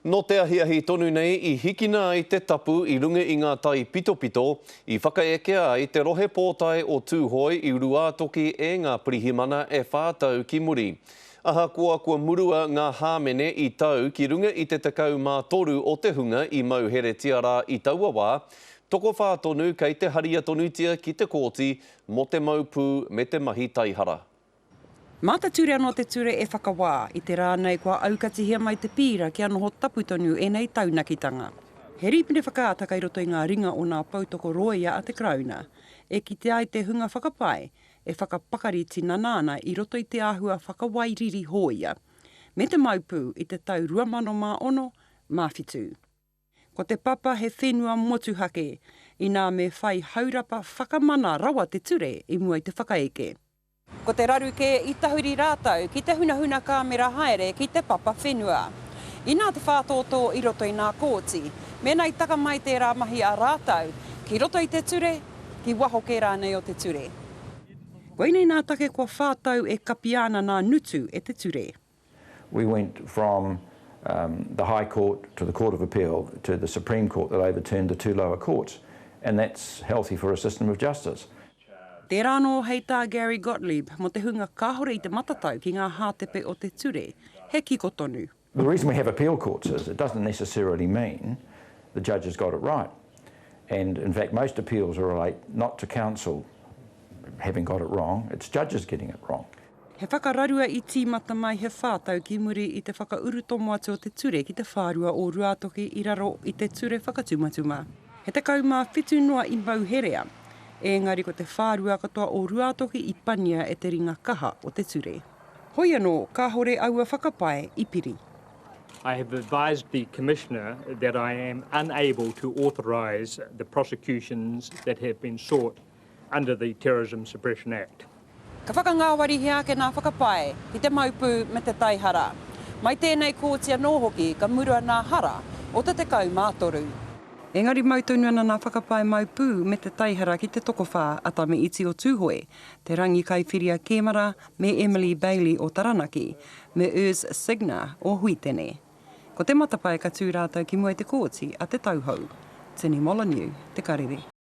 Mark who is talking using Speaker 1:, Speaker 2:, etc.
Speaker 1: No te ahiahi tonu nei I hikina ai te tapu I runga I ngā tai pitopito I whakaekea ai te rohe pōtai o tūhoi I rua toki e ngā pirihimana e whātau ki muri. Ahakoa kua murua ngā hāmene I tau ki runga I te 13 o te hunga I mau here tiara I taua wā, toko whātonu kei te haria tonutia ki te kōti mo te maupū me te mahi taihara.
Speaker 2: Mā te ture anō te ture e whakawā I te rānei kua aukatihia mai te pīra ki anoho taputonu e nei taunakitanga. He ripine whakaataka I roto I ngā ringa o ngā pautoko roia a te krauna, e ki te ai te hunga whakapai, e whakapakariti nāna I roto I te āhua whakawairiri hoia, me te maupū I te tau 2006 māwhitu. Ko te papa he whenua motuhake I nā me whai haurapa whakamana rawa te ture I mua I te whakaeke. Ko te raru ke I tahuri rātau ki te hunahuna kāmera haere ki te papa whenua. I nā te whātoto I roto I nā kōti, mēnā I taka mai te rāmahi a rātau, ki roto I te ture, ki waho ke rānei o te ture. Koinei nā take kua whātau e kapiana nā nutu e te ture.
Speaker 3: We went from the High Court to the Court of Appeal to the Supreme Court that overturned the 2 lower courts, and that's healthy for a system of justice.
Speaker 2: Tērā nō hei tā Gary Gottlieb mo te hunga kāhore I te matatau ki ngā hātepe o te ture, he kiko tonu.
Speaker 3: The reason we have appeal courts is it doesn't necessarily mean the judges got it right. And in fact, most appeals relate not to counsel having got it wrong, it's judges getting it wrong.
Speaker 2: He whakararua I tīmata mai he whātau ki muri I te whakaurutomo atu o te ture ki te whārua o ruatoki I raro I te ture whakatumatuma. He te kaumā whitu noa I mauherea, engari ko te whārua katoa o ruatoki I pania e te ringa kaha o te ture. Hoi anō, ka hore aua whakapai I piri.
Speaker 4: I have advised the Commissioner that I am unable to authorise the prosecutions that have been sought under the Terrorism Suppression Act.
Speaker 2: Ka whakangāwari hea ke nā whakapai I te maupū me te taihara. Mai tēnei kōtia nō hoki ka murua nā hara o te kaumātoru. Engari mautonu ana nā whakapai maupū me te taihara ki te tokowhā ata me iti o tūhoe, te rangi kaiwhiria Kemara me Emily Bailey o Taranaki, me Urs Signa o Huitene. Ko te matapai ka tūrātau ki mua te kōti a te tauhou. Tini Molyneux, te karere.